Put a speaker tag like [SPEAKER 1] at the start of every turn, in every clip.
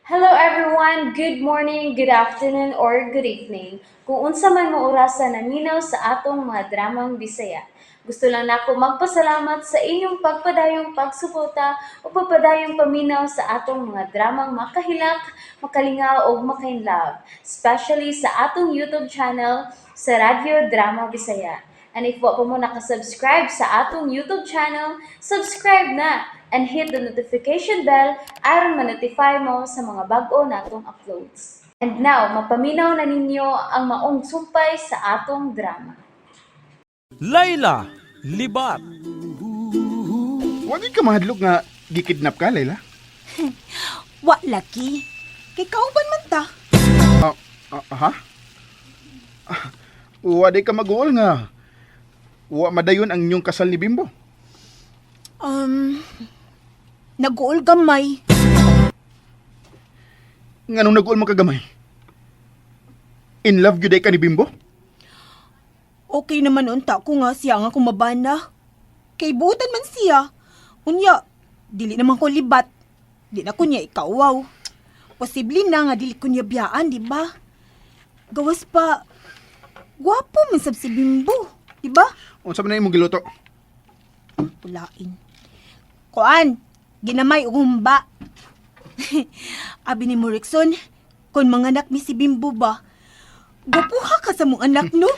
[SPEAKER 1] Hello everyone, good morning, good afternoon, or good evening. Kung unsa man mo orasan naminaw sa atong mga dramang Bisaya. Gusto lang nako magpasalamat sa inyong pagpadayong pagsuporta o pagpadayong paminaw sa atong mga dramang makahilak, makalingaw o makainlove, especially sa atong YouTube channel sa Radyo Drama Bisaya. And if wa pa mo nakasubscribe sa atong YouTube channel, subscribe na and hit the notification bell aron ma-notify mo sa mga bag-o natong uploads. And now, mapaminaw na ninyo ang maong sumpay sa atong drama.
[SPEAKER 2] Layla, libat.
[SPEAKER 3] Wag ka mahadlok nga gikidnap ka, Layla.
[SPEAKER 4] Wa laki. Kay kauban man ta.
[SPEAKER 3] Ha? Wa di ka mag-uol nga. Wa madayon ang inyong kasal ni Bimbo.
[SPEAKER 4] Nag-uol gamay.
[SPEAKER 3] Nganong nag-uol mo kagamay? In love gyud ka ni Bimbo?
[SPEAKER 4] Okay naman unta ko nga siya nga kumabana. Kay buutan man siya. Unya, dili naman ko libat. Di na ko niya ikawaw. Posible na nga dili ko niya biyaan, di ba? Gawas pa, gwapo man sab si Bimbo, di ba?
[SPEAKER 3] Unsa man na imong giluto?
[SPEAKER 4] Pulain. Kuan, ginamay ug humba. Abi ni Morrison, kung manganak mi si Bimbo ba, gapuha ka sa mong anak, no?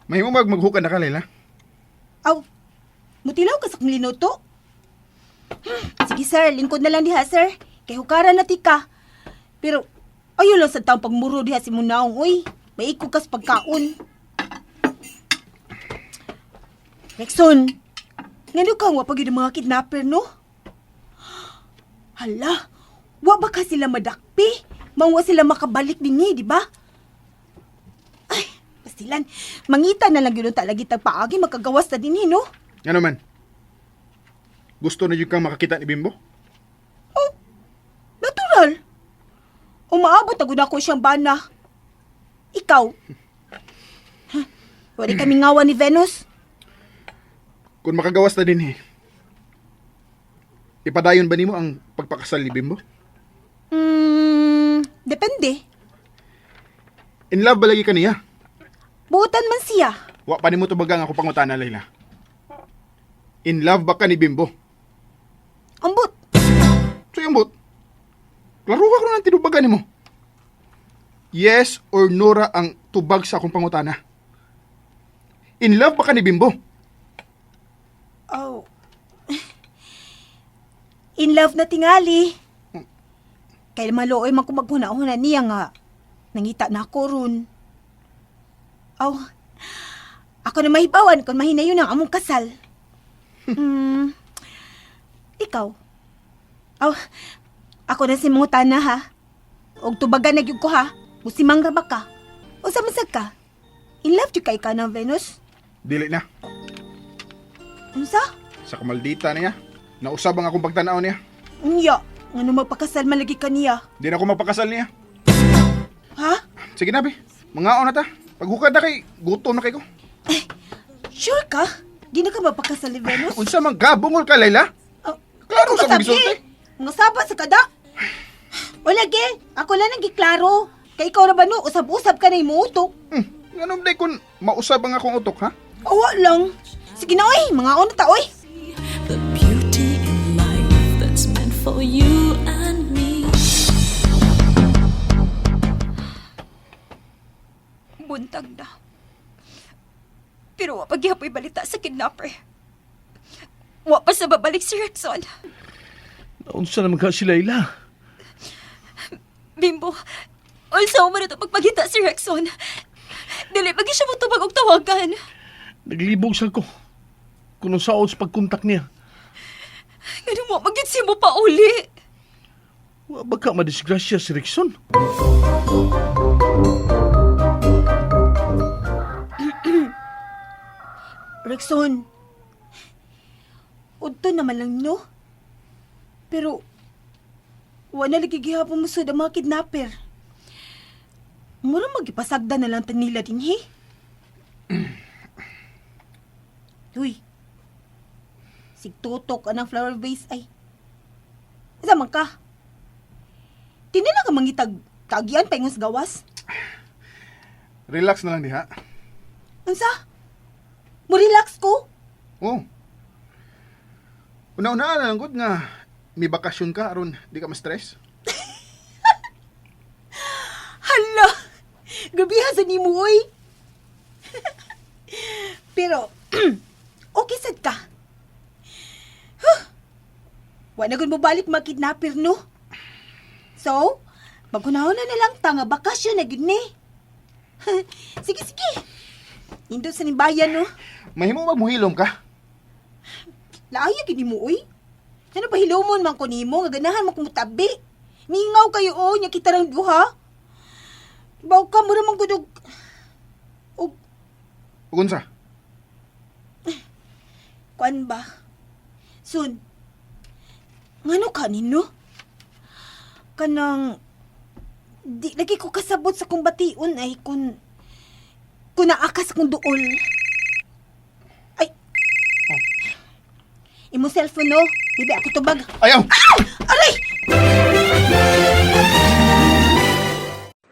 [SPEAKER 3] Mahimo maghukan na ka, Layla.
[SPEAKER 4] Aw, mutilaw ka sa kong linuto? Sige sir, lingkod na lang diha sir. Kay hukaran na tika. Pero, ayaw lang sa taong pagmuro diha si Munaong, uy. May ikukas pagkaon. Rexon, ngano ka wa pag yun ang mga kidnapper, no? Hala, wa ba ka sila madakpi? Mangwa sila makabalik din di ba? Ay, pastilan. Mangita na lang yun talagi tagpaagi, makagawas na din no?
[SPEAKER 3] Ano man? Gusto na yung kang makakita ni Bimbo?
[SPEAKER 4] Oh, natural. Umaabot na ko siyang bana. Ikaw? Huh? Wari kami ngawa ni Venus?
[SPEAKER 3] Kung makagawas na din ipadayon ba nimo ang pagpakasal ni Bimbo?
[SPEAKER 4] Depende.
[SPEAKER 3] In love ba lagi ka niya?
[SPEAKER 4] Buutan man siya.
[SPEAKER 3] Wa pa nimo tubagang ako pangutana, Layla. In love ba ka ni Bimbo?
[SPEAKER 4] Ambot.
[SPEAKER 3] So yung bot, klaro ka kung ang tinubagan mo. Yes or no ra ang tubag sa akong pangutana. In love ba ka ni Bimbo?
[SPEAKER 4] Oh. In love na tingali. Kaya maluoy man ko maghuna-huna niya nga. Nangita na ako ron. Oh. Ako na mahibawan kung mahinayon ang among kasal. Ikaw? Oh, ako na si Mutana ha. Og tubagan na gyud ko ha. Musimang ra ba ka? O sa masag ka? In love jud kay ka ng Venus?
[SPEAKER 3] Dili na.
[SPEAKER 4] Unsa?
[SPEAKER 3] Sa kamaldita niya. Nausab ang akong pagtanaw niya.
[SPEAKER 4] Unya, ano magpakasal malagi ka niya?
[SPEAKER 3] Di na ako mapakasal niya.
[SPEAKER 4] Ha?
[SPEAKER 3] Sige na, be. Mga na ta. Paghukad na kay, gutom na kay ko.
[SPEAKER 4] Sure ka? Di na ka mapakasal ni Venus?
[SPEAKER 3] Unsa man gabungol ka, Layla?
[SPEAKER 4] Oh,
[SPEAKER 3] Klaro
[SPEAKER 4] ako
[SPEAKER 3] sa
[SPEAKER 4] masabi.
[SPEAKER 3] bisulti.
[SPEAKER 4] Mga sabat sa kada. O lagi, ako lang nagiklaro. Kay ikaw na ba no, usab-usab ka na imuutok.
[SPEAKER 3] Ganun day kung mausab ang akong utok, ha?
[SPEAKER 4] Awa lang. Sige na oy, mga ona ta oy.
[SPEAKER 5] The beauty in life that's meant for you and me.
[SPEAKER 4] Buntag na. Pero wa pa gyapon balita sa kidnapper. Wa pa sa babalik si Rexon.
[SPEAKER 2] Naunsa naman ka si Layla?
[SPEAKER 4] Bimbo, unsa man ito pagpagita si Rexon? Dili pag siya mo tubag og tawagan.
[SPEAKER 2] Naglibog sa ko. Kung sa sa pagkontak niya.
[SPEAKER 4] Ano mo, mag-gitsi mo pa uli.
[SPEAKER 2] Wa ba ka madisgrasya si Rexon?
[SPEAKER 4] Rexon, udto naman lang, no? Pero, wala lagi gihapon mo sa mga kidnapper. Mura magipasagda na lang nila din, he? Uy, sigtutok ka ng flower vase ay. Isa man ka. Tinila ka mangitag tagian pa ingos gawas.
[SPEAKER 3] Relax na lang diha.
[SPEAKER 4] Unsa? Mo relax ko?
[SPEAKER 3] Oh. Una-una na lang gud nga may bakasyon ka aron di ka ma-stress.
[SPEAKER 4] Hala! Gabihan sa nimo, oy! Pero, okay sad ka. Huh. Wa na gud mo balik makidnapper, no? So, maghunahon na lang ta nga bakasyon na gud ni. Sige, sige. Indot sa nimbayan, no?
[SPEAKER 3] Mahimo ba muhilom ka?
[SPEAKER 4] Laaya gid nimo, oy. Ano ba hilomon man ko nimo nga ganahan mo kumutabi? Mingaw kayo, oh, nya kita rang duha. Baw ka mo naman gud og
[SPEAKER 3] Unsa?
[SPEAKER 4] kuan ba? Sun. Ngano ka nino? Kanang di lagi ko kasabot sa kong bation ay kun naakas kong duol. Ay. Imo cellphone no? Bibi ako tubag.
[SPEAKER 3] Ayaw!
[SPEAKER 4] Aray!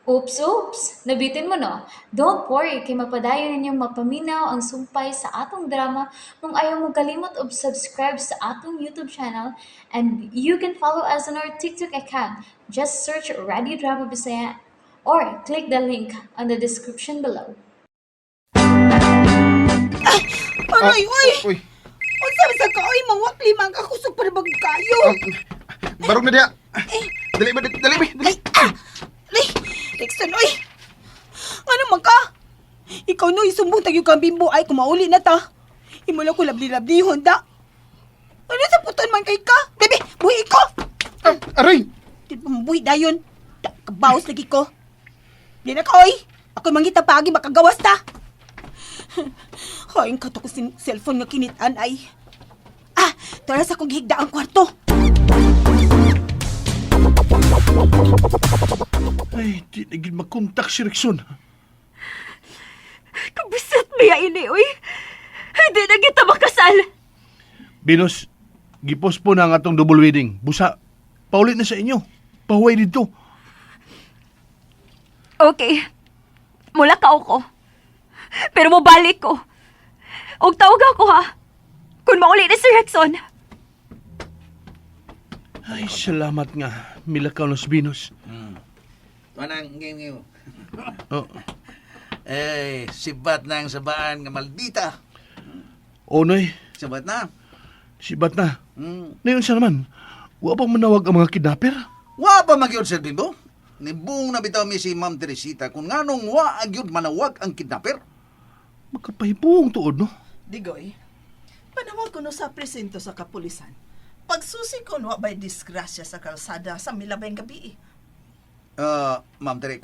[SPEAKER 1] Oops! Nabitin mo no? Don't worry, kay mapadayon ninyong mapaminaw ang sumpay sa atong drama kung ayaw mo kalimot og subscribe sa atong YouTube channel and you can follow us on our TikTok account. Just search Radio Drama Bisaya or click the link on the description below.
[SPEAKER 4] Aray, uy!
[SPEAKER 3] Uy.
[SPEAKER 4] Unsa ba sa kaoy mangwakli man ka kusog para bag kayo?
[SPEAKER 3] Barog na diha. Dali ba? Dali ba?
[SPEAKER 4] Ay! Ay! Rexon, oy! Ano man ka? Ikaw no, isumbong tayo kang bimbo ay kumauli na ta. Imo lang ko labli-labli, Honda. Ano sa puton man kay ka? Bebe, buhi ko!
[SPEAKER 3] Aray!
[SPEAKER 4] Di ba mabuhi dayon? Kabaos lagi ko. Di na ka, oy! Ako'y mangita pagi makagawas ta. Haing ka to ko cellphone nga kinitaan ay. Tara sa kong higda ang kwarto.
[SPEAKER 2] Ay, di na gid makontak si Rexon.
[SPEAKER 6] Kabisat maya ini, uy. Hindi na kita makasal.
[SPEAKER 2] Binos, gipos po na ang atong double wedding. Busa, paulit na sa inyo. Pahuway dito.
[SPEAKER 6] Okay. Mula ka ako. Pero mabalik ko. Og tawag ako ha. Kung mauli ni si Rexon.
[SPEAKER 2] Ay, salamat nga. Milakaw nos Binos.
[SPEAKER 7] Manang ngayon.
[SPEAKER 2] Oh,
[SPEAKER 7] Eh, sibat na ang sabaan nga maldita.
[SPEAKER 2] Onoy,
[SPEAKER 7] Sibat na.
[SPEAKER 2] sibat na.
[SPEAKER 7] Hmm.
[SPEAKER 2] Ngayon siya naman, wa pa manawag ang mga kidnapper?
[SPEAKER 7] Wa pa magyod Sir Bimbo. Nibung na bitaw mi si Ma'am Teresita kung nganong wa agyod manawag ang kidnapper.
[SPEAKER 2] Magkapahibong tuod, no?
[SPEAKER 8] Digoy, panawag ko no sa presinto sa kapulisan. Pagsusi ko no ba'y disgrasya sa kalsada sa milabay gabi.
[SPEAKER 7] Ma'am Tere,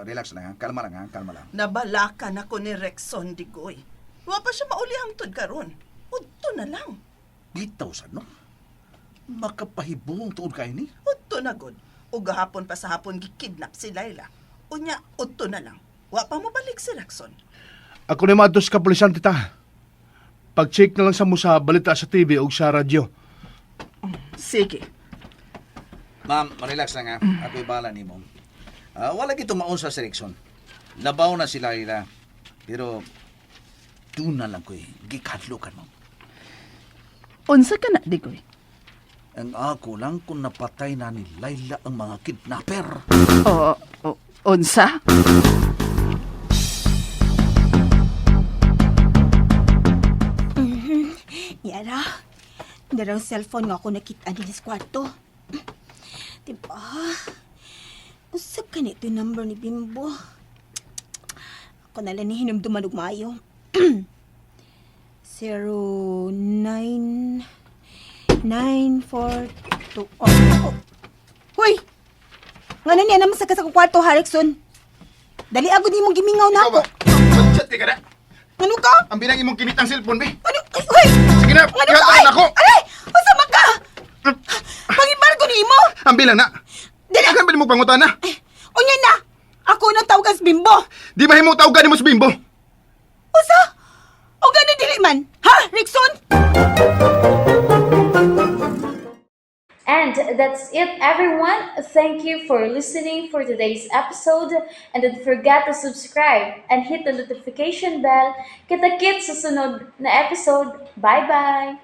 [SPEAKER 7] relax lang ha. Kalma lang ha. Kalma lang.
[SPEAKER 8] Nabalakan ako ni Rexon, Digoy. Wa pa siya mauli hangtod karon. Udto na lang.
[SPEAKER 7] Bitaw sa no? Makapahibong tuod kayo ni.
[SPEAKER 8] Udto na gud. O gahapon pa sa hapon gikidnap si Laila. Unya, udto na lang. Wa pa mabalik si Rexon.
[SPEAKER 2] Ako na maadto sa kapulisan, tita. Pag-check na lang sa mo sa balita sa TV o sa radyo.
[SPEAKER 8] Sige.
[SPEAKER 7] Ma'am, relax lang ha. Ako'y bala ni mo. Wala gito maon sa seleksyon. Labaw na sila ila. Pero, doon na lang ko'y gikadlo ka mo.
[SPEAKER 8] Unsa ka na, Digoy?
[SPEAKER 7] Ang ako lang kung napatay na ni Laila ang mga kidnapper.
[SPEAKER 8] Unsa?
[SPEAKER 4] Yara, darang cellphone nga ako nakita din sa kwarto. Diba? Usap ka nito yung number ni Bimbo. Ako nalang ni hinumduman og maayo. 09942. Oh. Hoy! Nga na niya naman sa kasakong kwarto, Harrison. Dali agad ni mong gimingaw na
[SPEAKER 3] Ikaw
[SPEAKER 4] ako.
[SPEAKER 3] ba? Mag-chat ka na.
[SPEAKER 4] Ano ka?
[SPEAKER 3] Ang binang imong kinitang cellphone, be.
[SPEAKER 4] Ano? Ay, hoy!
[SPEAKER 3] Sige na,
[SPEAKER 4] Ano ka?
[SPEAKER 3] katakan ako.
[SPEAKER 4] Aray! Masama ka! Pangibargo ni mo!
[SPEAKER 3] Ang bilang na.
[SPEAKER 4] Dili!
[SPEAKER 3] Akan ba mo pangutana?
[SPEAKER 4] Unya na! Ako na tawagan sa Bimbo!
[SPEAKER 3] Di ba himo tawgan mo sa Bimbo?
[SPEAKER 4] Usa? O gano'n dili man? Ha, Rickson?
[SPEAKER 1] And that's it, everyone. Thank you for listening for today's episode. And don't forget to subscribe and hit the notification bell. Kita-kits sa sunod na episode. Bye-bye!